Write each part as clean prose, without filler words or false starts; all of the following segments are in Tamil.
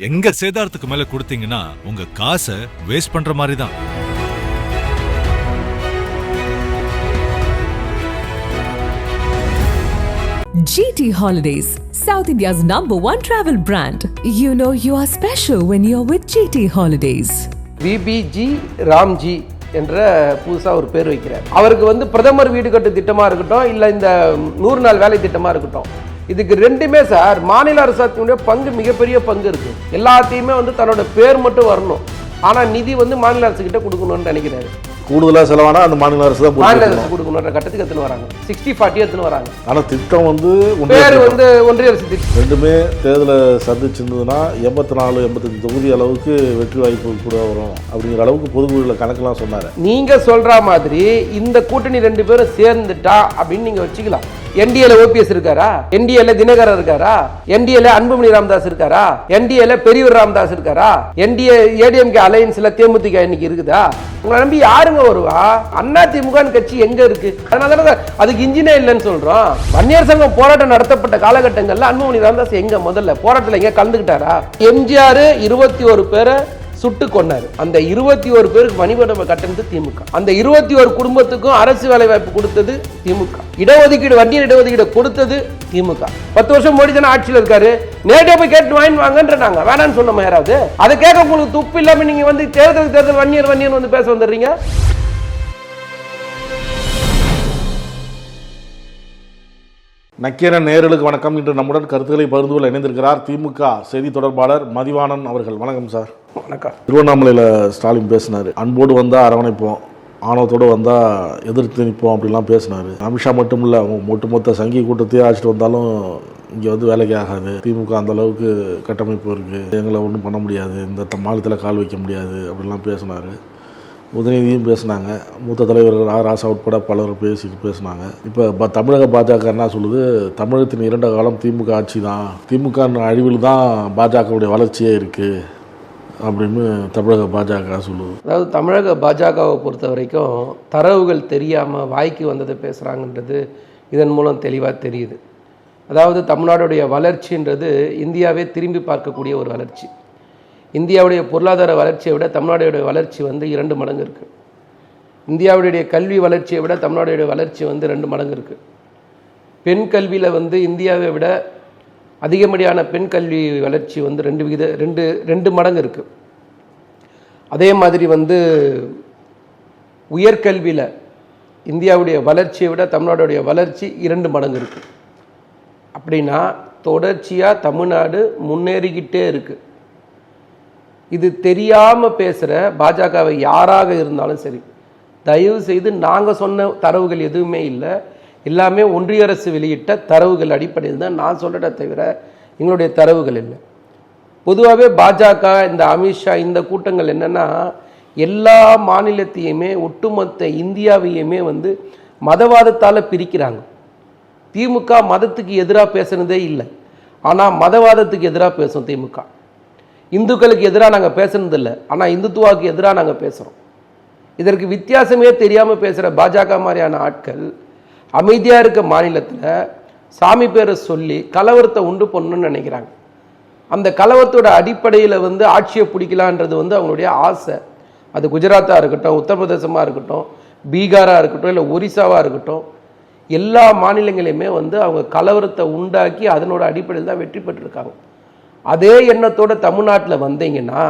எங்க சேதாரத்துக்கு மேல கொடுத்தீங்கன்னா உங்க காசை வேஸ்ட் பண்ற மாதிரி தான். GT Holidays, South India's #1 travel brand. You know you are special when you're with GT Holidays. VBG Ramji என்ற புதுசாக ஒரு பேர் வைக்கிறார். அவருக்கு பிரதமர் வீடு கட்டு திட்டமாக இருக்கட்டும், இல்லை இந்த 100 நாள் வேலை திட்டமாக இருக்கட்டும், இதுக்கு ரெண்டுமே சார் மாநில அரசாங்கத்தினுடைய பங்கு மிகப்பெரிய பங்கு இருக்குது. எல்லாத்தையுமே தன்னோட பேர் மட்டும் வரணும், ஆனால் நிதி மாநில அரசுக்கிட்ட கொடுக்கணும்னு நினைக்கிறாரு. கூடுதலாக செலவானா அந்த மாநில அரசு தான் மாநில அரசு கொடுக்கணுன்ற கட்டத்துக்கு எடுத்துன்னு வராங்க. 60-40 எடுத்துன்னு வராங்க. ஆனால் திட்டம் பேர் ஒன்றிய அரசு திட்டம். ரெண்டுமே தேர்தலை சந்திச்சிருந்ததுன்னா 84-85 தொகுதி அளவுக்கு வெற்றி வாய்ப்பு கூட வரும் அப்படிங்கிற அளவுக்கு பொதுக்குழுல கணக்கெல்லாம் சொன்னார். நீங்க சொல்ற மாதிரி இந்த கூட்டணி 2 பேரும் சேர்ந்துட்டா அப்படின்னு நீங்க வச்சுக்கலாம். என்டிஏல ஓபிஎஸ் இருக்காரா? என்டிஏல தினகரன் இருக்காரா? என்டிஏல அன்புமணி ராமதாஸ் இருக்காரா? என்டிஏல பெரியவர் ராமதாஸ் இருக்காரா? என்டிஏ ஏடிஎம்கே அலையன்ஸ்ல தேமுதிக இன்னைக்கு இருக்குதா? உங்களை நம்பி யாருங்க வருவா? அண்ணா திமுக கட்சி எங்க இருக்கு? அதனால அதுக்கு இன்ஜினே இல்லைன்னு சொல்றோம். வன்னியர் சங்கம் போராட்டம் நடத்தப்பட்ட காலகட்டங்கள்ல அன்புமணி ராமதாஸ் எங்க முதல்ல போராட்டத்தில் எங்க கலந்துக்கிட்டாரா? எம்ஜிஆர் 21 பேரை சுட்டு கொண்டாரு. அந்த 21 பேருக்கு மணிமண்டபம் கட்டணது திமுக. அந்த 21 குடும்பத்துக்கும் அரசு வேலை வாய்ப்பு கொடுத்தது திமுக. இடஒதுக்கீடு வன்னியர் இடஒதுக்கீடு கொடுத்தது திமுக. 10 வருஷம் மோடி தானே ஆட்சியில் இருக்காரு. நேரடியாக போய் கேட்டு வாங்கி வாங்கன்றாங்க. வேணான்னு சொன்னோம் யாராவது? அதை கேட்க உங்களுக்கு துப்பு இல்லாம நீங்க தேர்தல் வன்னியர் பேச வந்துடுறீங்க. நக்கீரன் நேயர்களுக்கு வணக்கம். இன்று நம்முடன் கருத்துக்களை பகிர்ந்து கொள்ள இணைந்திருக்கிறார் திமுக செய்தி தொடர்பாளர் மதிவாணன் அவர்கள். வணக்கம் சார். வணக்கம். திருவண்ணாமலையில் ஸ்டாலின் பேசினார். அன்போடு வந்தால் அரவணைப்போம், ஆணவத்தோடு வந்தால் எதிர்த்து நிற்போம் அப்படிலாம் பேசினார். அமித்ஷா மட்டும் இல்லை, ஒட்டுமொத்த சங்கி கூட்டத்தையே அழைச்சிட்டு வந்தாலும் இங்கே வேலைக்கு ஆகாது. திமுக அந்த அளவுக்கு கட்டமைப்பு இருக்குது, எங்களை ஒன்றும் பண்ண முடியாது, இந்த மாநிலத்தில் கால் வைக்க முடியாது அப்படிலாம் பேசினார். உதயநிதியும் பேசினாங்க, மூத்த தலைவர்கள் ராசா உட்பட பலர் பேசினாங்க. இப்போ தமிழக பாஜக என்ன சொல்லுது? தமிழகத்தின் 2 காலம் திமுக ஆட்சி தான், திமுக அழிவில் தான் பாஜகவுடைய வளர்ச்சியே இருக்குது அப்படின்னு தமிழக பாஜக சொல்லுது. அதாவது தமிழக பாஜகவை பொறுத்த வரைக்கும் தரவுகள் தெரியாமல் வாய்க்கு வந்ததை பேசுகிறாங்கன்றது இதன் மூலம் தெளிவாக தெரியுது. அதாவது தமிழ்நாடுடைய வளர்ச்சின்றது இந்தியாவே திரும்பி பார்க்கக்கூடிய ஒரு வளர்ச்சி. இந்தியாவுடைய பொருளாதார வளர்ச்சியை விட தமிழ்நாடுடைய வளர்ச்சி 2 மடங்கு இருக்குது. இந்தியாவுடைய கல்வி வளர்ச்சியை விட தமிழ்நாடுடைய வளர்ச்சி 2 மடங்கு இருக்குது. பெண் கல்வியில் இந்தியாவை விட அதிகப்படியான பெண் கல்வி வளர்ச்சி 2 மடங்கு இருக்குது. அதே மாதிரி உயர்கல்வியில் இந்தியாவுடைய வளர்ச்சியை விட தமிழ்நாடுடைய வளர்ச்சி 2 மடங்கு இருக்குது. அப்படின்னா தொடர்ச்சியாக தமிழ்நாடு முன்னேறிக்கிட்டே இருக்குது. இது தெரியாமல் பேசுகிற பாஜகவை யாராக இருந்தாலும் சரி, தயவு செய்து நாங்கள் சொன்ன தரவுகள் எதுவுமே இல்லை, எல்லாமே ஒன்றிய அரசு வெளியிட்ட தரவுகள் அடிப்படையில் தான் நான் சொல்கிறத தவிர எங்களுடைய தரவுகள் இல்லை. பொதுவாகவே பாஜக இந்த அமித்ஷா இந்த கூட்டங்கள் என்னென்னா எல்லா மாநிலத்தையுமே ஒட்டுமொத்த இந்தியாவையுமே மதவாதத்தால் பிரிக்கிறாங்க. திமுக மதத்துக்கு எதிராக பேசுனதே இல்லை, ஆனால் மதவாதத்துக்கு எதிராக பேசும் திமுக. இந்துக்களுக்கு எதிராக நாங்கள் பேசுனதில்லை, ஆனால் இந்துத்துவாவுக்கு எதிராக நாங்கள் பேசுகிறோம். இதற்கு வித்தியாசமே தெரியாமல் பேசுகிற பாஜக மாதிரியான ஆட்கள் அமைதியாக இருக்க மாநிலத்தில் சாமி பேரை சொல்லி கலவரத்தை உண்டு பண்ணணும்னு நினைக்கிறாங்க. அந்த கலவரத்தோட அடிப்படையில் ஆட்சியை பிடிக்கலான்றது அவங்களுடைய ஆசை. அது குஜராத்தாக இருக்கட்டும், உத்தரப்பிரதேசமாக இருக்கட்டும், பீகாராக இருக்கட்டும், இல்லை ஒரிசாவாக இருக்கட்டும், எல்லா மாநிலங்களையுமே அவங்க கலவரத்தை உண்டாக்கி அதனோட அடிப்படையில் தான் வெற்றி பெற்றிருக்காங்க. அதே எண்ணத்தோடு தமிழ்நாட்டில் வந்தீங்கன்னா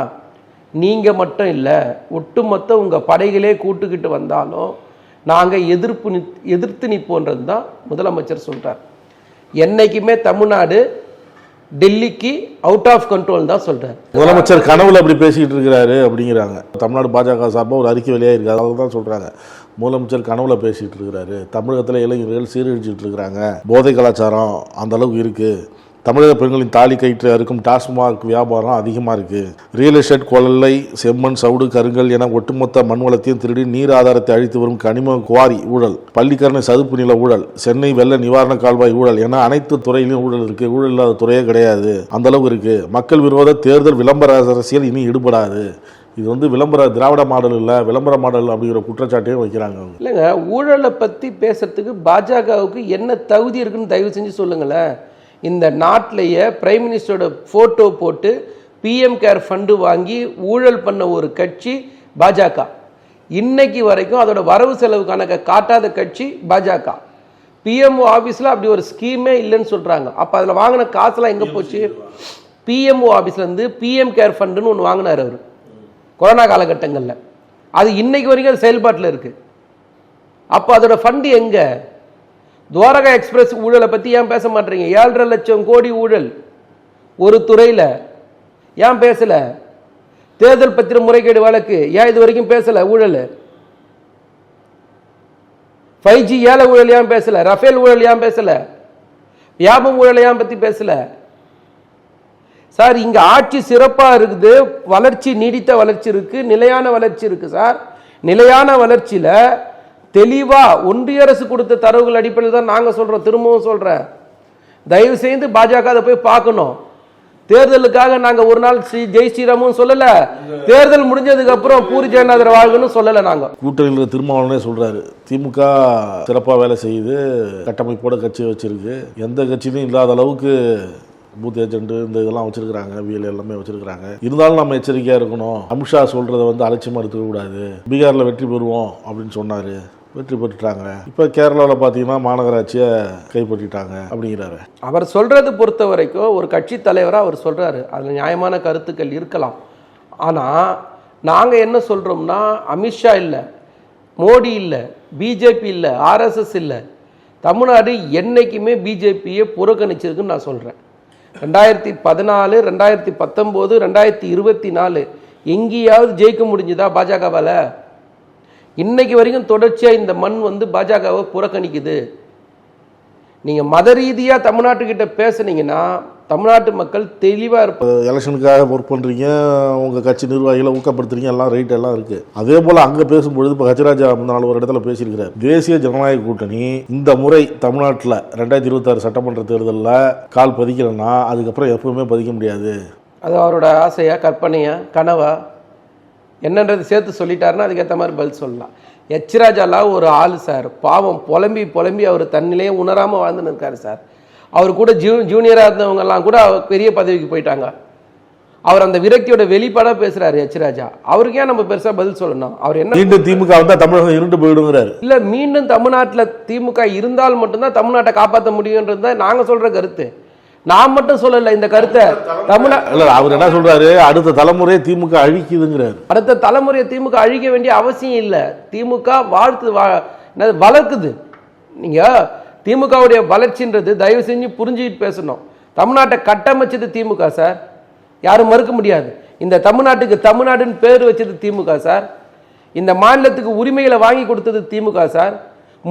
நீங்கள் மட்டும் இல்லை, ஒட்டுமொத்த உங்கள் படைகளே கூட்டுக்கிட்டு வந்தாலும் நாங்கள் எதிர்த்து நிற்போன்றது தான் முதலமைச்சர் சொல்கிறார். என்றைக்குமே தமிழ்நாடு டெல்லிக்கு அவுட் ஆஃப் கண்ட்ரோல் தான் சொல்கிறார். முதலமைச்சர் கனவுல அப்படி பேசிக்கிட்டு இருக்கிறாரு அப்படிங்கிறாங்க. தமிழ்நாடு பாஜக சார்பாக ஒரு அறிக்கை வெளியாக இருக்குது, அதை தான் சொல்கிறாங்க. முதலமைச்சர் கனவுல பேசிகிட்டு இருக்கிறாரு. தமிழகத்தில் இளைஞர்கள் சீரழிச்சிட்டு இருக்கிறாங்க, போதை கலாச்சாரம் அந்த அளவுக்கு இருக்குது, தமிழக பெண்களின் தாலி கயிற்று அறுக்கும் டாஸ்மாக் வியாபாரம் அதிகமாக இருக்குது, ரியல் எஸ்டேட், கொள்ளை, செம்மண், சவுடு, கருங்கல் என ஒட்டுமொத்த மண் வளத்தையும் திருடி நீர் ஆதாரத்தை அழித்து வரும் கனிம குவாரி ஊழல், பள்ளிக்கரணை சதுப்பு நில ஊழல், சென்னை வெள்ள நிவாரண கால்வாய் ஊழல் என அனைத்து துறையிலும் ஊழல் இருக்குது. ஊழல் இல்லாத துறையே கிடையாது, அந்த அளவுக்கு இருக்குது. மக்கள் விரோத தேர்தல் விளம்பர அரசியல் இனி ஈடுபடாது. இது விளம்பர திராவிட மாடல் இல்லை, விளம்பர மாடல் அப்படிங்கிற குற்றச்சாட்டையும் வைக்கிறாங்க. இல்லைங்க, ஊழலை பற்றி பேசுறதுக்கு பாஜகவுக்கு என்ன தகுதி இருக்குன்னு தயவு செஞ்சு சொல்லுங்களேன். இந்த நாட்டிலேயே பிரைம் மினிஸ்டரோட ஃபோட்டோ போட்டு பிஎம் கேர் ஃபண்டு வாங்கி ஊழல் பண்ண ஒரு கட்சி பாஜக. இன்னைக்கு வரைக்கும் அதோட வரவு செலவு கணக்கை காட்டாத கட்சி பாஜக. பிஎம்ஓ ஆஃபீஸில் அப்படி ஒரு ஸ்கீமே இல்லைன்னு சொல்கிறாங்க. அப்போ அதில் வாங்கின காசுலாம் எங்கே போச்சு? பிஎம்ஓ ஆஃபீஸ்லேருந்து பிஎம் கேர் ஃபண்டுன்னு ஒன்று வாங்கினார் அவர் கொரோனா காலகட்டங்களில். அது இன்னைக்கு வரைக்கும் அது செயல்பாட்டில் இருக்குது. அப்போ அதோட ஃபண்டு எங்கே? துவாரகா எக்ஸ்பிரஸ் ஊழலை பற்றி ஏன் பேச மாட்டீங்க? 7.5 லட்சம் கோடி ஊழல் ஒரு துறையில் ஏன் பேசலை? தேர்தல் பத்திர முறைகேடு வழக்கு ஏன் இது வரைக்கும் பேசலை? ஊழல் 5G ஏல ஊழல் ஏன் பேசலை? ரஃபேல் ஊழல் ஏன் பேசலை? வியாபம் ஊழல் ஏன் பற்றி பேசலை? சார் இங்கே ஆட்சி சிறப்பாக இருக்குது, வளர்ச்சி நீடித்த வளர்ச்சி இருக்குது, நிலையான வளர்ச்சி இருக்குது சார். நிலையான வளர்ச்சியில் தெளிவாக ஒன்றிய அரசு கொடுத்த தரவுகள் அடிப்படையில் தான் நாங்கள் சொல்கிறோம். திரும்பவும் சொல்கிறேன், தயவு செய்து பாஜக அதை போய் பார்க்கணும். தேர்தலுக்காக நாங்கள் ஒரு நாள் ஜெய் ஸ்ரீராமும் சொல்லலை, தேர்தல் முடிஞ்சதுக்கு அப்புறம் பூரி ஜெகநாதர் வாழ்கன்னு சொல்லலை. நாங்கள் கூட்டணியில் திருமாவளவனே சொல்கிறாரு, திமுக சிறப்பாக வேலை செய்யுது, கட்டமைப்போட கட்சியை வச்சிருக்கு, எந்த கட்சியிலும் இல்லாத அளவுக்கு பூத் ஏஜென்ட் இந்த இதெல்லாம் வச்சிருக்கிறாங்க, விஎல் எல்லாமே வச்சிருக்கிறாங்க. இருந்தாலும் நம்ம எச்சரிக்கையாக இருக்கணும். அமித்ஷா சொல்கிறத வந்து அலட்சியமாக எடுத்துக்கூடாது. பீகாரில் வெற்றி பெறுவோம் அப்படின்னு சொன்னார், வெற்றி பெற்றுட்டாங்க. இப்போ கேரளாவில் பார்த்தீங்கன்னா மாநகராட்சியை கைப்பற்றிட்டாங்க அப்படிங்கிறாரு. அவர் சொல்கிறது பொறுத்த வரைக்கும் ஒரு கட்சி தலைவராக அவர் சொல்கிறாரு, அதில் நியாயமான கருத்துக்கள் இருக்கலாம். ஆனால் நாங்கள் என்ன சொல்கிறோம்னா, அமித்ஷா இல்லை, மோடி இல்லை, பிஜேபி இல்லை, ஆர்எஸ்எஸ் இல்லை, தமிழ்நாடு என்றைக்குமே பிஜேபியை புறக்கணிச்சிருக்குன்னு நான் சொல்கிறேன். 2014, 2019, 2024 எங்கேயாவது ஜெயிக்க முடிஞ்சுதா பாஜகவால்? இன்னைக்கு வரைக்கும் தொடர்ச்சியாக இந்த மண் வந்து பாஜகவை புறக்கணிக்குது. நீங்கள் மத ரீதியாக தமிழ்நாட்டுக்கிட்ட பேசுனீங்கன்னா தமிழ்நாட்டு மக்கள் தெளிவாக இருப்பாங்க. எலெக்ஷனுக்காக ஒர்க் பண்ணுறீங்க, உங்கள் கட்சி நிர்வாகிகளை ஊக்கப்படுத்துறீங்க, எல்லாம் ரைட் எல்லாம் இருக்குது. அதே போல் அங்கே பேசும்பொழுது இப்போ ஹச்ராஜா முன்னாள் ஒரு இடத்துல பேசியிருக்கிறார், தேசிய ஜனநாயக கூட்டணி இந்த முறை தமிழ்நாட்டில் 2026 சட்டமன்ற தேர்தலில் கால் பதிக்கலைன்னா அதுக்கப்புறம் எப்பவுமே பதிக்க முடியாது. அது அவரோட ஆசையா, கற்பனையா, கனவா என்னன்றது சேர்த்து சொல்லிட்டாருன்னா அதுக்கேற்ற மாதிரி பதில் சொல்லலாம். ஹச்ராஜாலாம் ஒரு ஆள் சார், பாவம் புலம்பி புலம்பி அவர் தன்னிலையே உணராமல் வாழ்ந்துன்னு இருக்காரு சார். அவர் கூட ஜூனியராக இருந்தவங்கெல்லாம் கூட பெரிய பதவிக்கு போயிட்டாங்க. அவர் அந்த விரக்தியோட வெளிப்பாடாக பேசுகிறாரு ஹச்ராஜா. அவருக்கு ஏன் நம்ம பெருசாக பதில் சொல்லணும்? அவர் என்ன மீண்டும் திமுக வந்தால் தமிழகம் இருண்டு போயிடுங்கிறாரு. இல்லை, மீண்டும் தமிழ்நாட்டில் திமுக இருந்தால் மட்டும்தான் தமிழ்நாட்டை காப்பாற்ற முடியுன்றது தான் நாங்கள் சொல்கிற கருத்து. நான் மட்டும் சொல்லலை இந்த கருத்தை. தமிழ்நாடு அவர் என்ன சொல்றாரு, அடுத்த தலைமுறையை திமுக அழிக்குதுங்கிறாரு. அடுத்த தலைமுறையை திமுக அழிக்க வேண்டிய அவசியம் இல்லை. திமுக வளர்க்குது. நீங்கள் திமுகவுடைய வளர்ச்சின்றது தயவு செஞ்சு புரிஞ்சுக்கிட்டு பேசணும். தமிழ்நாட்டை கட்டமைச்சது திமுக சார், யாரும் மறுக்க முடியாது. இந்த தமிழ்நாட்டுக்கு தமிழ்நாடுன்னு பேர் வச்சது திமுக சார். இந்த மாநிலத்துக்கு உரிமைகளை வாங்கி கொடுத்தது திமுக சார்.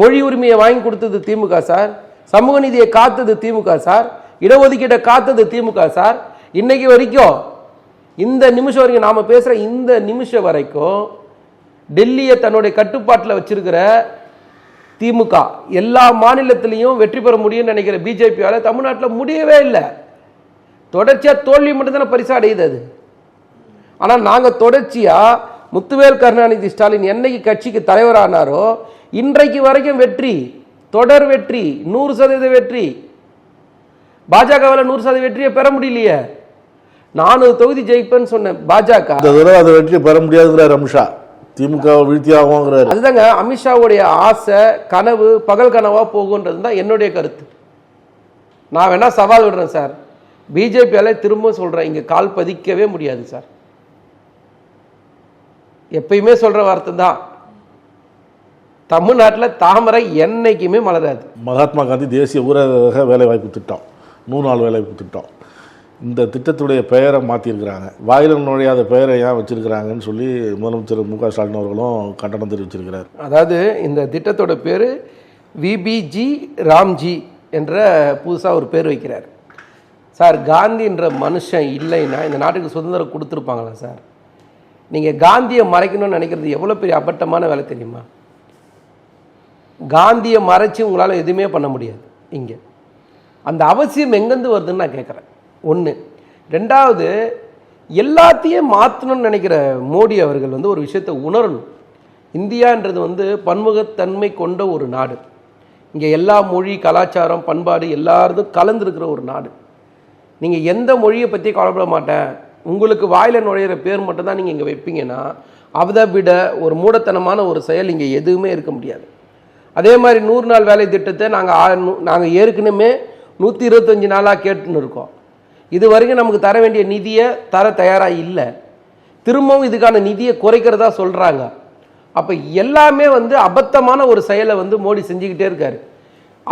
மொழி உரிமையை வாங்கி கொடுத்தது திமுக சார். சமூக நீதியை காத்தது திமுக சார். இடஒதுக்கீட்டை காத்தது திமுக சார். இன்னைக்கு வரைக்கும் இந்த நிமிஷம் வரைக்கும் நாம் பேசுகிற இந்த நிமிஷம் வரைக்கும் டெல்லியை தன்னுடைய கட்டுப்பாட்டில் வச்சிருக்கிற திமுக எல்லா மாநிலத்திலையும் வெற்றி பெற முடியும்னு நினைக்கிற பிஜேபியால் தமிழ்நாட்டில் முடியவே இல்லை. தொடர்ச்சியாக தோல்வி மட்டும்தானே பரிசா அடையுது அது. ஆனால் நாங்கள் தொடர்ச்சியாக முத்துவேல் கருணாநிதி ஸ்டாலின் என்னைக்கு கட்சிக்கு தலைவரானாரோ இன்றைக்கு வரைக்கும் வெற்றி, தொடர் வெற்றி, 100% வெற்றி. பாஜகவால் 100% வெற்றியை பெற முடியலையே. 400 தொகுதி ஜெயிப்பேன்னு சொன்னேன் பாஜக, அந்த வெற்றியை பெற முடியாதுங்கிறார் அமித்ஷா. திமுக வீழ்த்தி ஆகுங்கிறாரு. அதுதாங்க அமித்ஷாவுடைய ஆசை, கனவு பகல் கனவா போகுன்றது தான் என்னுடைய கருத்து. நான் வேணா சவால் விடுறேன் சார், பிஜேபியால திரும்ப சொல்றேன், இங்க கால் பதிக்கவே முடியாது சார். எப்பயுமே சொல்ற வார்த்தை தான், தமிழ்நாட்டில் தாமரை என்னைக்குமே மலராது. மகாத்மா காந்தி தேசிய ஊரக வேலைவாய்ப்பு திட்டம், 100 நாள் வேலைவாய்ப்பு திட்டம், இந்த திட்டத்துடைய பெயரை மாற்றிருக்கிறாங்க. வாயில நுழையாத பெயரை ஏன் வச்சிருக்கிறாங்கன்னு சொல்லி முதலமைச்சர் மு.க. ஸ்டாலின் அவர்களும் கண்டனம் தெரிவிச்சிருக்கிறார். அதாவது இந்த திட்டத்தோட பேர் விபிஜி ராம்ஜி என்ற புதுசாக ஒரு பேர் வைக்கிறார் சார். காந்தின்ற மனுஷன் இல்லைன்னா இந்த நாட்டுக்கு சுதந்திரம் கொடுத்துருப்பாங்களா சார்? நீங்கள் காந்தியை மறைக்கணும்னு நினைக்கிறது எவ்வளோ பெரிய அபட்டமான வேலை தெரியுமா? காந்தியை மறைச்சி உங்களால் எதுவுமே பண்ண முடியாது. இங்கே அந்த அவசியம் எங்கேருந்து வருதுன்னு நான் கேட்குறேன். ஒன்று. ரெண்டாவது, எல்லாத்தையும் மாற்றணும்னு நினைக்கிற மோடி அவர்கள் ஒரு விஷயத்தை உணரணும். இந்தியான்றது பன்முகத்தன்மை கொண்ட ஒரு நாடு. இங்கே எல்லா மொழி, கலாச்சாரம், பண்பாடு எல்லாரும் கலந்துருக்கிற ஒரு நாடு. நீங்கள் எந்த மொழியை பற்றி கவலைப்பட மாட்டேன், உங்களுக்கு வாயில் நுழையிற பேர் மட்டும் தான் நீங்கள் இங்கே வைப்பீங்கன்னா அதை விட ஒரு மூடத்தனமான ஒரு செயல் இங்கே எதுவுமே இருக்க முடியாது. அதே மாதிரி 100 நாள் வேலை திட்டத்தை நாங்கள் ஏற்கனவே 125 நாளாக கேட்டுன்னு இருக்கோம். இது வரைக்கும் நமக்கு தர வேண்டிய நிதியை தர தயாராக இல்லை. திரும்பவும் இதுக்கான நிதியை குறைக்கிறதா சொல்கிறாங்க. அப்போ எல்லாமே அபத்தமான ஒரு செயலை மோடி செஞ்சுக்கிட்டே இருக்காரு.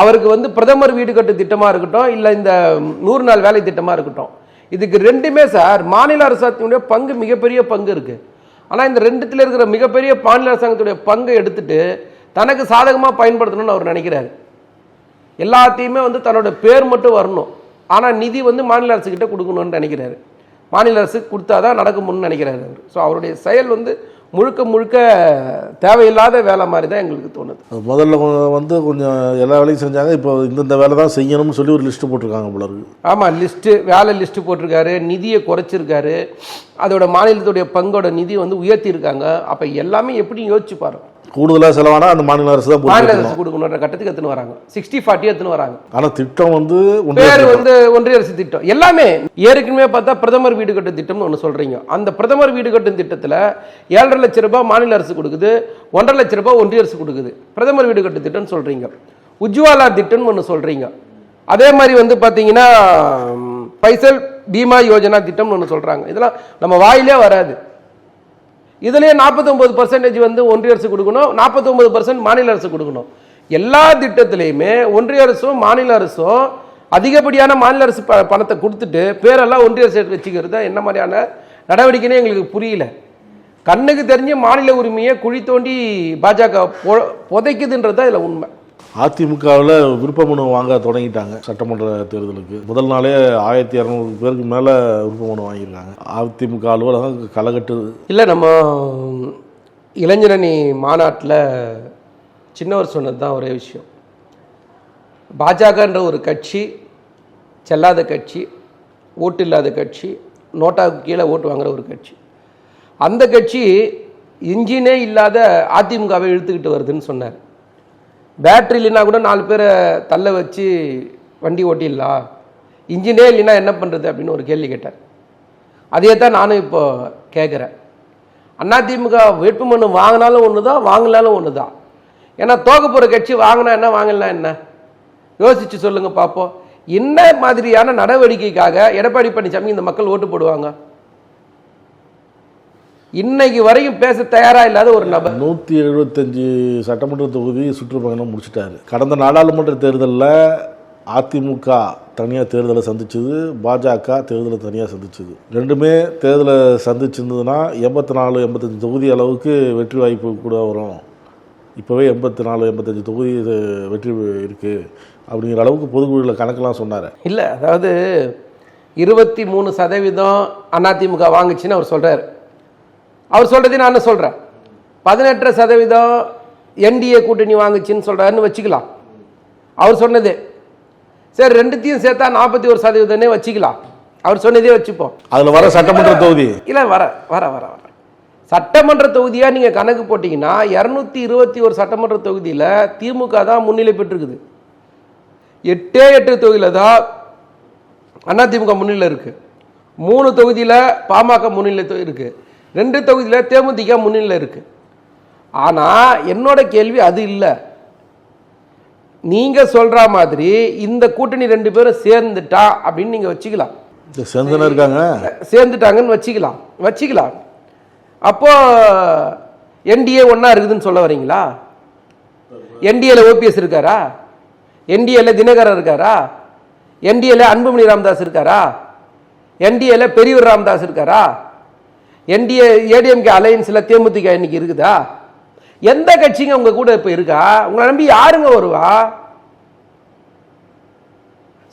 அவருக்கு பிரதமர் வீடு கட்டு திட்டமாக இருக்கட்டும், இல்லை இந்த 100 நாள் வேலை திட்டமாக இருக்கட்டும், இதுக்கு ரெண்டுமே சார் மாநில அரசாங்கத்தினுடைய பங்கு மிகப்பெரிய பங்கு இருக்குது. ஆனால் இந்த ரெண்டுத்தில் இருக்கிற மிகப்பெரிய மாநில அரசாங்கத்துடைய பங்கை எடுத்துட்டு தனக்கு சாதகமாக பயன்படுத்தணும்னு அவர் நினைக்கிறாரு. எல்லாத்தையுமே தன்னோட பேர் மட்டும் வரணும், ஆனால் நிதி மாநில அரசுக்கிட்ட கொடுக்கணும்னு நினைக்கிறாரு. மாநில அரசு கொடுத்தாதான் நடக்கும்னு நினைக்கிறாரு அவர். ஸோ அவருடைய செயல் முழுக்க முழுக்க தேவையில்லாத வேலை மாதிரி தான் எங்களுக்கு தோணுது. முதல்ல கொஞ்சம் எல்லா வேலையும் செஞ்சாங்க, இப்போ இந்த வேலை தான் செய்யணும்னு சொல்லி ஒரு லிஸ்ட்டு போட்டிருக்காங்க போல இருக்கு. ஆமாம், வேலை லிஸ்ட்டு போட்டிருக்காரு, நிதியை குறைச்சிருக்காரு, அதோட மாநிலத்துடைய பங்கோட நிதி உயர்த்தியிருக்காங்க. அப்போ எல்லாமே எப்படி யோசிச்சு பாருங்க. கூடுதலாக செலவானா அந்த மாநில அரசு தான் மாநில அரசு கொடுக்கணுன்ற கட்டத்துக்கு எடுத்துன்னு வராங்க. 60-40 எடுத்துன்னு வராங்க. ஆனால் திட்டம் பேர் ஒன்றிய அரசு திட்டம் எல்லாமே ஏற்கனவே பார்த்தா பிரதமர் வீடு கட்டும் திட்டம்னு ஒன்று சொல்றீங்க. அந்த பிரதமர் வீடு கட்டும் திட்டத்தில் 7.5 லட்சம் ரூபாய் மாநில அரசு கொடுக்குது, 1.5 லட்சம் ரூபாய் ஒன்றிய அரசு கொடுக்குது. பிரதமர் வீடு கட்டும் திட்டம்னு சொல்றீங்க. உஜ்வாலா திட்டம்னு ஒன்று சொல்றீங்க. அதே மாதிரி பார்த்தீங்கன்னா பைசல் பீமா யோஜனா திட்டம்னு ஒன்று சொல்றாங்க. இதெல்லாம் நம்ம வாயிலே வராது. இதுலேயே 49% ஒன்றிய அரசு கொடுக்கணும், 49% மாநில அரசு கொடுக்கணும். எல்லா திட்டத்திலையுமே ஒன்றிய அரசும் மாநில அரசும் அதிகப்படியான மாநில அரசு பணத்தை கொடுத்துட்டு பேரெல்லாம் ஒன்றிய அரசு வச்சுக்கிறது என்ன மாதிரியான நடவடிக்கைன்னு எங்களுக்கு புரியல. கண்ணுக்கு தெரிஞ்ச மாநில உரிமையை குழி தோண்டி பாஜக புதைக்குதுன்றது தான் இதில் உண்மை. அதிமுகவில் விருப்ப மனு வாங்க தொடங்கிட்டாங்க. சட்டமன்ற தேர்தலுக்கு முதல் நாளே 1200 பேருக்கு மேலே விருப்ப மனு வாங்கியிருக்காங்க. அதிமுக அலுவலகம் களைகட்டு. இல்லை, நம்ம இளைஞரணி மாநாட்டில் சின்னவர் சொன்னது தான் ஒரே விஷயம். பாஜகன்ற ஒரு கட்சி செல்லாத கட்சி, ஓட்டு இல்லாத கட்சி, நோட்டாவுக்கு கீழே ஓட்டு வாங்குற ஒரு கட்சி. அந்த கட்சி இன்ஜினே இல்லாத அதிமுகவை இழுத்துக்கிட்டு வருதுன்னு சொன்னார். பேட்ரி இல்லைன்னா கூட 4 பேரை தள்ள வச்சு வண்டி ஓட்டிடலாம், இன்ஜினே இல்லைன்னா என்ன பண்ணுறது அப்படின்னு ஒரு கேள்வி கேட்டார். அதே தான் நானும் இப்போ கேட்குறேன். அதிமுக வேட்புமனு வாங்கினாலும் ஒன்று தான், வாங்கினாலும் ஒன்று தான். ஏன்னா தோக்க போகிற கட்சி வாங்கினா என்ன, வாங்கலாம் என்ன, யோசிச்சு சொல்லுங்கள் பார்ப்போம். என்ன மாதிரியான நடவடிக்கைக்காக எடப்பாடி பழனிசாமி இந்த மக்கள் ஓட்டு போடுவாங்க? இன்னைக்கு வரையும் பேச தயாரா இல்லாத ஒரு நபர். 175 சட்டமன்ற தொகுதி சுற்றுப்பயணம் முடிச்சிட்டாரு. கடந்த நாடாளுமன்ற தேர்தலில் அதிமுக தனியாக தேர்தலை சந்திச்சது, பாஜக தேர்தலை தனியாக சந்திச்சது. ரெண்டுமே தேர்தலை சந்திச்சிருந்ததுன்னா 84-85 தொகுதி அளவுக்கு வெற்றி வாய்ப்பு கூட வரும். இப்போவே 84-85 தொகுதி வெற்றி இருக்குது அப்படிங்கிற அளவுக்கு பொதுக்குழுவில் கணக்கெல்லாம் சொன்னார். இல்லை, அதாவது 23% அதிமுக வாங்குச்சுன்னு அவர் சொல்கிறார். அவர் சொல்கிறதையும் நான் சொல்கிறேன். 18% என்டிஏ கூட்டணி வாங்குச்சின்னு சொல்கிறாருன்னு வச்சுக்கலாம். அவர் சொன்னதே சரி, ரெண்டுத்தையும் சேர்த்தா 41% வச்சுக்கலாம். அவர் சொன்னதே வச்சுப்போம். அதில் வர சட்டமன்ற தொகுதி இல்லை, வர வர வர வர சட்டமன்ற தொகுதியாக நீங்கள் கணக்கு போட்டிங்கன்னா 221 சட்டமன்ற தொகுதியில் திமுக தான் முன்னிலை பெற்றிருக்குது. 8 தொகுதியில் தான் அதிமுக முன்னிலை இருக்குது. 3 தொகுதியில் பாமக முன்னிலை இருக்குது. 2 தொகுதியில் தேமுதிக முன்னிலை இருக்குது. ஆனால் என்னோட கேள்வி அது இல்லை. நீங்கள் சொல்கிற மாதிரி இந்த கூட்டணி 2 பேரும் சேர்ந்துட்டா அப்படின்னு நீங்கள் வச்சுக்கலாம். சேர்ந்துட்டாங்கன்னு வச்சுக்கலாம். அப்போ என்டிஏ ஒன்றா இருக்குதுன்னு சொல்ல வரீங்களா? என்டிஏல ஓபிஎஸ் இருக்காரா? என்டிஏல தினகரன் இருக்காரா? என்டிஏல அன்புமணி ராமதாஸ் இருக்காரா? என்டிஏல பெரியவர் ராமதாஸ் இருக்காரா? என்டிஏ ஏடிஎம்கே அலையன்ஸில் தேமுதிக இன்னைக்கு இருக்குதா? எந்த கட்சிங்க உங்க கூட இப்போ இருக்கா? உங்களை நம்பி யாருங்க வருவா?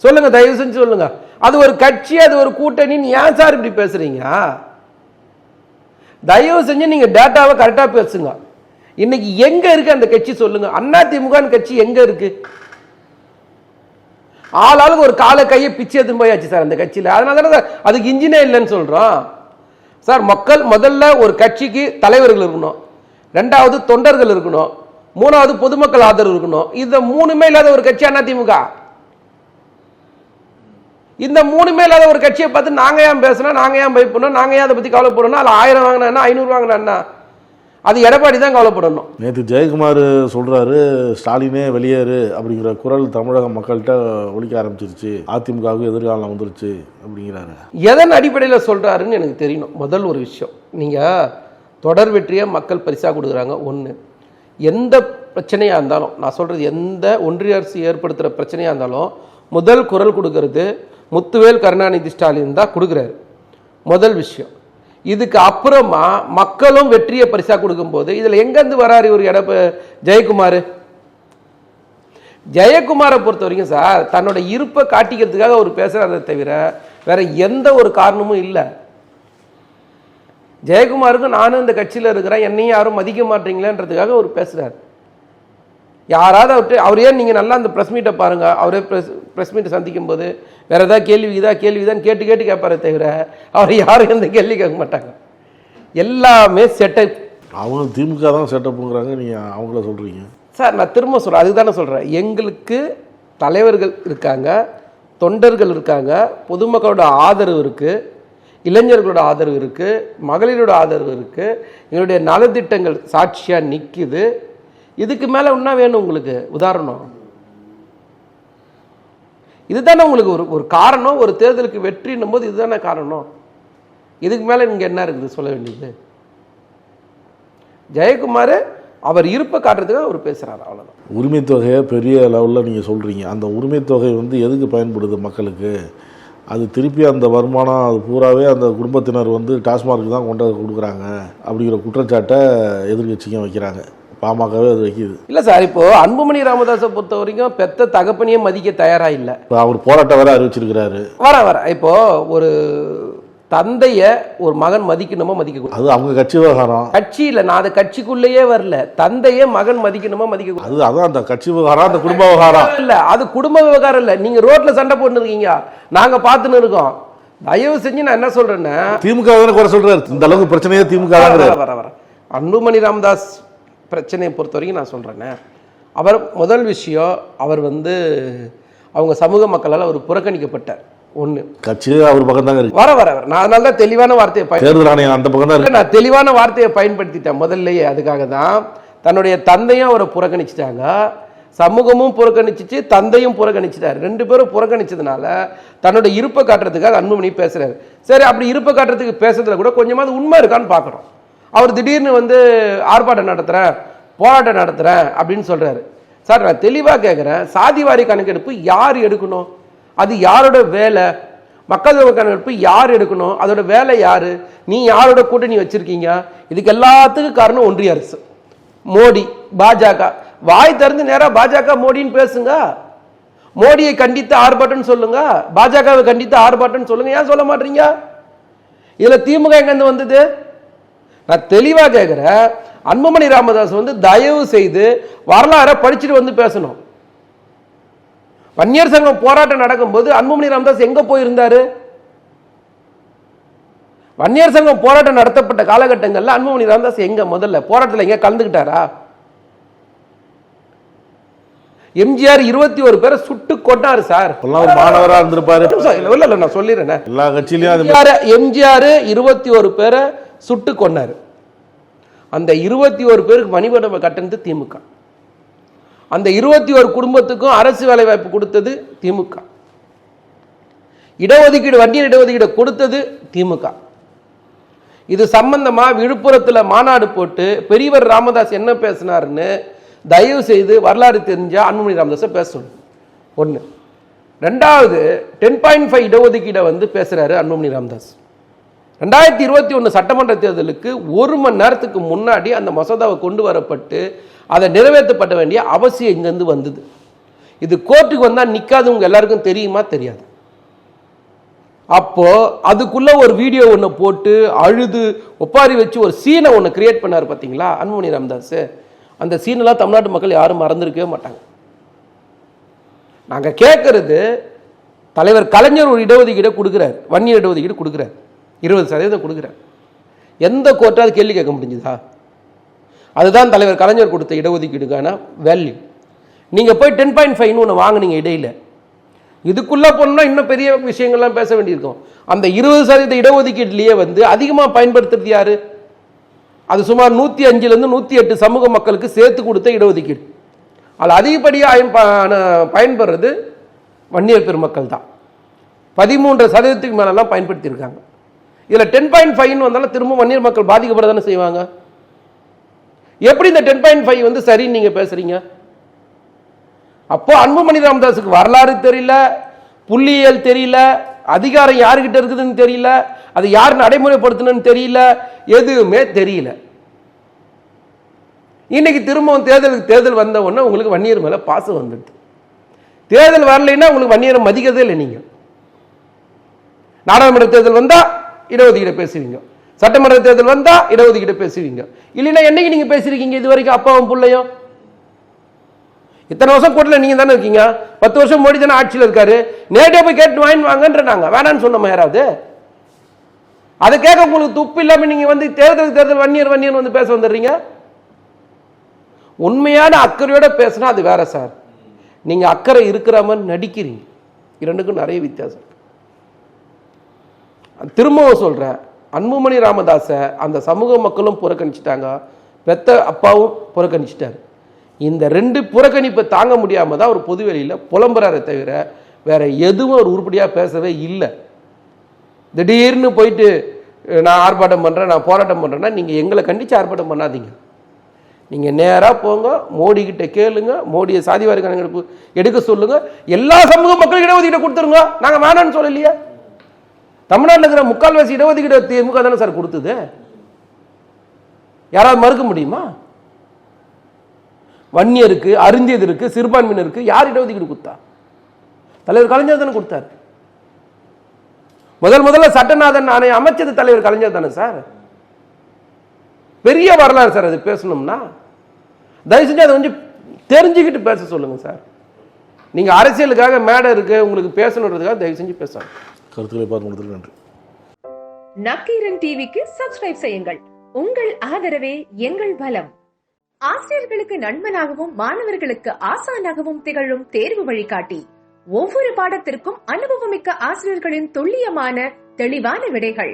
சொல்லுங்க, தயவு செஞ்சு சொல்லுங்க. அது ஒரு கட்சி, அது ஒரு கூட்டணின்னு ஏன் சார் இப்படி பேசுறீங்க? தயவு செஞ்சு நீங்க டேட்டாவை கரெக்டா பேசுங்க. இன்னைக்கு எங்க இருக்கு அந்த கட்சி சொல்லுங்க. அதிமுக கட்சி எங்க இருக்கு? ஆளாளுக்கு ஒரு கால கையை பிச்சு எடுத்து போயாச்சு சார் அந்த கட்சியில். அதனால தானே அதுக்கு இன்ஜினே இல்லைன்னு சொல்றோம் சார். மக்கள் முதல்ல ஒரு கட்சிக்கு தலைவர்கள் இருக்கணும், 2வது தொண்டர்கள் இருக்கணும், 3வது பொதுமக்கள் ஆதரவு இருக்கணும். இது 3மே இல்லாத ஒரு கட்சி அதிமுக. இந்த 3 இல்லாத ஒரு கட்சியை பார்த்து நாங்கள் ஏன் பேசணும், நாங்கள் ஏன் பயப்படணும், நாங்கள் ஏன் அதை பற்றி கவலைப்படணும், அதில் 1000 வாங்கினா 500 வாங்கினா அது எடப்பாடி தான் கவலைப்படணும். நேற்று ஜெயக்குமார் சொல்கிறாரு ஸ்டாலினே வெளியேறு அப்படிங்கிற குரல் தமிழக மக்கள்கிட்ட ஒலிக்க ஆரம்பிச்சிருச்சு, அதிமுகவுக்கு எதிர்காலம் வந்துருச்சு அப்படிங்கிறாரு. எதன் அடிப்படையில் சொல்கிறாருன்னு எனக்கு தெரியணும். முதல் ஒரு விஷயம், நீங்கள் தொடர் வெற்றியை மக்கள் பரிசாக கொடுக்குறாங்க. ஒன்று, எந்த பிரச்சனையாக இருந்தாலும், நான் சொல்கிறது எந்த ஒன்றிய அரசு ஏற்படுத்துகிற பிரச்சனையாக இருந்தாலும் முதல் குரல் கொடுக்கறது முத்துவேல் கருணாநிதி ஸ்டாலின் தான் கொடுக்குறாரு. முதல் விஷயம். இதுக்கு அப்புறமா மக்களும் வெற்றியை பரிசா கொடுக்கும்போது இதில் எங்கேருந்து வராரு இவர் ஜெயக்குமாரை பொறுத்த வரைக்கும் சார் தன்னோட இருப்பை காட்டிக்கிறதுக்காக அவர் பேசுகிறத தவிர வேற எந்த ஒரு காரணமும் இல்லை. ஜெயக்குமாருக்கு நானும் இந்த கட்சியில் இருக்கிறேன், என்னையும் யாரும் மதிக்க மாட்டீங்களேன்றதுக்காக அவர் பேசுகிறார். யாராவது அவர் ஏன் நீங்கள் நல்லா அந்த ப்ரெஸ் மீட்டை பாருங்கள், அவரே ப்ரெஸ் மீட்டை சந்திக்கும் போது வேறு ஏதாவது கேள்விதான் கேட்டு கேட்பாரே தவிர அவர் யாரும் எந்த கேள்வி கேட்க மாட்டாங்க. எல்லாமே செட்டப். அவங்க திமுக தான் செட்டப்புங்கிறாங்க, நீங்கள் அவங்கள சொல்கிறீங்க சார். நான் திரும்ப சொல்கிறேன், அதுக்கு தானே சொல்கிறேன். எங்களுக்கு தலைவர்கள் இருக்காங்க, தொண்டர்கள் இருக்காங்க, பொதுமக்களோட ஆதரவு இருக்குது, இளைஞர்களோட ஆதரவு இருக்குது, மகளிரோட ஆதரவு இருக்குது, எங்களுடைய நலத்திட்டங்கள் சாட்சியாக நிற்குது. இதுக்கு மேலே என்ன வேணும் உங்களுக்கு? உதாரணம் இதுதானே உங்களுக்கு ஒரு காரணம். ஒரு தேர்தலுக்கு வெற்றின்னும் போது இதுதானே காரணம். இதுக்கு மேலே இங்கே என்ன இருக்குது சொல்ல வேண்டியது? ஜெயக்குமார் அவர் இருப்பை காட்டுறதுக்காக அவர் பேசுகிறார், அவ்வளோதான். உரிமை தொகையை பெரிய லெவலில் நீங்கள் சொல்கிறீங்க. அந்த உரிமை தொகை எதுக்கு பயன்படுது மக்களுக்கு? அது திருப்பி அந்த வருமானம் அது பூராவே அந்த குடும்பத்தினர் டாஸ்மார்க்கு தான் கொண்டு கொடுக்குறாங்க அப்படிங்கிற குற்றச்சாட்டை எதிர்கட்சிங்க வைக்கிறாங்க. பாமகவே அது வைக்கிது. இல்லை சார், இப்போ அன்புமணி ராமதாஸை பொறுத்த வரைக்கும் பெத்த தகப்பனையே மதிக்க தயாராக இல்லை. இப்போ அவர் போராட்டம் வேற அறிவிச்சிருக்கிறாரு. வர இப்போ ஒரு தந்தைய ஒரு மகன் மதிக்கணுமா மதிக்க, அது அவங்க கட்சி விவகாரம். கட்சி இல்லை, நான் அது கட்சிக்குள்ளேயே வரல. தந்தையே மகன் மதிக்கணுமா மதிக்க, அது அதான் அந்த கட்சி விவகாரம், அந்த குடும்ப விவகாரம் இல்ல, அது குடும்ப விவகாரம் இல்லை. நீங்க ரோட்ல சண்டை போட்டு இருக்கீங்க, நாங்க பார்த்துன்னு இருக்கோம். தயவு செஞ்சு நான் என்ன சொல்றேன்னா, திமுக குறை சொல்றாரு, இந்த அளவுக்கு பிரச்சனையே திமுக. வர அன்புமணி ராமதாஸ் பிரச்சனையை பொறுத்த வரைக்கும் நான் சொல்கிறேன்னே, அவர் முதல் விஷயம் அவர் அவங்க சமூக மக்களால் அவர் புறக்கணிக்கப்பட்டார். ஒன்று, கட்சி அவர் பக்கம் தாங்க இருக்கு. வர நான் அதனால தான் தெளிவான வார்த்தையை அந்த பக்கம் தான் நான் தெளிவான வார்த்தையை பயன்படுத்திட்டேன் முதல்லையே. அதுக்காக தான் தன்னுடைய தந்தையும் அவரை புறக்கணிச்சிட்டாங்க, சமூகமும் புறக்கணிச்சிச்சு, தந்தையும் புறக்கணிச்சிட்டார். 2 பேரும் புறக்கணிச்சதுனால தன்னோட இருப்பை காட்டுறதுக்காக அன்புமணி பேசுறாரு. சரி, அப்படி இருப்பை காட்டுறதுக்கு பேசுறதுல கூட கொஞ்சமாவது உண்மை இருக்கான்னு பார்க்குறோம். அவர் திடீர்னு ஆர்ப்பாட்டம் நடத்துகிறேன், போராட்டம் நடத்துகிறேன் அப்படின்னு சொல்கிறாரு. சார், நான் தெளிவாக கேட்குறேன், சாதிவாரி கணக்கெடுப்பு யார் எடுக்கணும்? அது யாரோட வேலை? மக்கள் தொகை கணக்கெடுப்பு யார் எடுக்கணும்? அதோட வேலை யார்? நீ யாரோட கூட்டணி வச்சுருக்கீங்க? இதுக்கு எல்லாத்துக்கும் காரணம் ஒன்றிய அரசு, மோடி, பாஜக. வாய் திறந்து நேராக பாஜக மோடின்னு பேசுங்க. மோடியை கண்டித்து ஆர்ப்பாட்டம்னு சொல்லுங்க, பாஜகவை கண்டித்து ஆர்ப்பாட்டம்னு சொல்லுங்க. ஏன் சொல்ல மாட்டீங்க? இதில் திமுக எங்கேருந்து வந்தது? நான் தெளிவாக கேட்குறேன், அன்புமணி ராமதாஸ் தயவு செய்து வரலாறை படிச்சுட்டு பேசணும். வன்னியர் சங்கம் போராட்டம் நடக்கும்போது அன்புமணி ராமதாஸ் எங்க போயிருந்தாரு? வன்னியர் சங்கம் போராட்டம் நடத்தப்பட்ட காலகட்டங்களில் அன்புமணி ராமதாஸ் எங்க முதல்ல போராட்டத்தில் எங்க கலந்துக்கிட்டாரா? எம்ஜிஆர் 21 பேரை சுட்டு கொண்டாரு சார். மாணவராக இருந்திருப்பாரு. இல்ல நான் சொல்லிடுறேன், எல்லா கட்சியிலும் எம்ஜிஆர் 21 பேரை சுட்டு கொண்டாரு. அந்த 21 பேருக்கு மணிமண்டப கட்டணத்து திமுக. அந்த 21 குடும்பத்துக்கும் அரசு வேலை வாய்ப்பு கொடுத்தது திமுக. இடஒதுக்கீடு, வன்னியர் இடஒதுக்கீடு கொடுத்தது திமுக. இது சம்பந்தமா விழுப்புரத்தில் மாநாடு போட்டு பெரியவர் ராமதாஸ் என்ன பேசினாருன்னு தயவு செய்து வரலாறு தெரிஞ்சா அன்புமணி ராமதாஸை பேசணும். ஒன்று. ரெண்டாவது, 10.5 இடஒதுக்கீடை பேசுறாரு அன்புமணி ராமதாஸ். 2021 சட்டமன்ற தேர்தலுக்கு 1 மணி நேரத்துக்கு முன்னாடி அந்த மசோதாவை கொண்டு வரப்பட்டு அதை நிறைவேற்றப்பட வேண்டிய அவசியம் இங்கிருந்து வந்தது. இது கோர்ட்டுக்கு வந்தால் நிற்காது, உங்க எல்லாருக்கும் தெரியுமா தெரியாது. அப்போ அதுக்குள்ள ஒரு வீடியோ ஒன்று போட்டு அழுது ஒப்பாரி வச்சு ஒரு சீனை ஒன்று கிரியேட் பண்ணார் பார்த்தீங்களா அன்புமணி ராமதாஸ். அந்த சீனெல்லாம் தமிழ்நாட்டு மக்கள் யாரும் மறந்துருக்கவே மாட்டாங்க. நாங்கள் கேட்கறது, தலைவர் கலைஞர் ஒரு இடஒதுக்கீடு கொடுக்குறார், வன்னியர் இடஒதுக்கீடு கொடுக்குறார், 20% கொடுக்குறார். எந்த கோர்ட்டாவது கேள்வி கேட்க முடிஞ்சுதா? அதுதான் தலைவர் கலைஞர் கொடுத்த இடஒதுக்கீடுக்கான வேல்யூ. நீங்கள் போய் 10.5 ஒன்று வாங்கினீங்க இடையில், இதுக்குள்ள போனோம்னா இன்னும் பெரிய விஷயங்கள்லாம் பேச வேண்டியிருக்கும். அந்த 20% இடஒதுக்கீட்டிலேயே வந்து அதிகமாக பயன்படுத்துறது யாரு? அது சுமார் 105லேருந்து 108 சமூக மக்களுக்கு சேர்த்து கொடுத்த இடஒதுக்கீடு. அதில் அதிகப்படியாக பயன்படுறது வன்னியர் பெருமக்கள் தான். 13% மேலெல்லாம் பயன்படுத்தியிருக்காங்க. இதில் 10.5 வந்தாலும் திரும்ப வன்னியர் மக்கள் பாதிக்கப்பட தானே செய்வாங்க. எப்படி இந்த 10.5 வந்து சரின்னு நீங்க பேசுறீங்க? அப்போ அன்புமணி ராமதாஸுக்கு வரலாறு தெரியல, புள்ளியியல் தெரியல, அதிகாரம் யாருக்கிட்ட இருக்குதுன்னு தெரியல, அது யார் நடைமுறைப்படுத்தணும்னு தெரியல, எதுவுமே தெரியல. இன்னைக்கு திரும்பவும் தேர்தல் வந்த உடனே உங்களுக்கு வன்னியர் மேல பாசம் வந்துடுது. தேர்தல் வரலைன்னா உங்களுக்கு வன்னியரை மதிக்கிறதே இல்லை. நீங்க நாடாளுமன்ற தேர்தல் வந்தா இடஒதுக்கீடு பேசுவீங்க, சட்டமன்ற தேர்தல் வந்தா இடஒதுக்கீடு பேசுவீங்க. இல்லைன்னா என்னைக்கு நீங்க பேசிருக்கீங்க இது வரைக்கும் அப்பாவும் பிள்ளையும்? இத்தனை வருஷம் கூட்டல நீங்க தானே இருக்கீங்க. 10 வருஷம் மோடி தானே ஆட்சியில் இருக்காரு. நேரடியாக போய் கேட்டு வாங்கி வாங்கன்றாங்க. வேணான்னு சொன்னோமா யாராவது? அதை கேட்க உங்களுக்கு துப்பு இல்லாம நீங்க வந்து தேர்தல் வன்னியர் வந்து பேச வந்துடுறீங்க. உண்மையான அக்கறையோட பேசினா அது வேற சார். நீங்க அக்கறை இருக்கிற மாதிரி நடிக்கிறீங்க. இரண்டுக்கும் நிறைய வித்தியாசம். திரும்பவும் சொல்றேன், அன்புமணி ராமதாஸ அந்த சமூக மக்களும் புறக்கணிச்சிட்டாங்க, பெத்த அப்பாவும் புறக்கணிச்சிட்டாரு. இந்த 2 புறக்கணிப்பை தாங்க முடியாம தான் ஒரு பொதுவெளியில புலம்புறாரே தவிர வேற எதுவும் ஒரு உருப்படியா பேசவே இல்லை. திடீர்னு போயிட்டு நான் ஆர்ப்பாட்டம் பண்றேன், நான் போராட்டம் பண்றேன்னா நீங்க எங்களை கண்டிச்சு ஆர்ப்பாட்டம் பண்ணாதீங்க. நீங்க நேரா போங்க, மோடி கிட்ட கேளுங்க, மோடியை சாதிவாரி கணக்கெடுப்பு எடுக்க சொல்லுங்க, எல்லா சமூக மக்களுக்கு இடஒதுக்கீடு கொடுத்துருங்க. நாங்க வேணான்னு சொல்லலையே. தமிழ்நாட்டில் இருக்கிற முக்கால்வாசி இடஒதுக்கீடு திமுக தானே சார் கொடுத்தது. யாராவது மறுக்க முடியுமா? வன்னியருக்கு, அருந்தியதற்கு, சிறுபான்மையினருக்கு யார் இடஒதுக்கீடு கொடுத்தா? தலைவர் கலைஞர் தானே கொடுத்தார். முதல்ல சட்டநாதன் ஆணையம் அமைச்சது தலைவர் கலைஞர் தானே சார். பெரிய வரலாறு சார். அது பேசணும்னா தயவு செஞ்சு அதை கொஞ்சம் தெரிஞ்சுக்கிட்டு பேச சொல்லுங்க சார். நீங்க அரசியலுக்காக மேடை இருக்கு உங்களுக்கு பேசணுன்றதுக்காக தயவு செஞ்சு பேசணும். கருத்துக்களை பார்த்து நன்றி. நக்கீரன் டிவிக்கு சப்ஸ்கிரைப் செய்யுங்கள். உங்கள் ஆதரவே எங்கள் பலம். ஆசிரியர்களுக்கு நண்பனாகவும் மாணவர்களுக்கு ஆசானாகவும் திகழும் தேர்வு வழிகாட்டி. ஒவ்வொரு பாடத்திற்கும் அனுபவமிக்க ஆசிரியர்களின் துல்லியமான தெளிவான விடைகள்.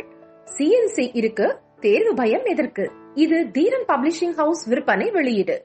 CNC இருக்கு, தேர்வு பயம் எதற்கு? இது தீரன் பப்ளிஷிங் ஹவுஸ் விற்பனை வெளியீடு.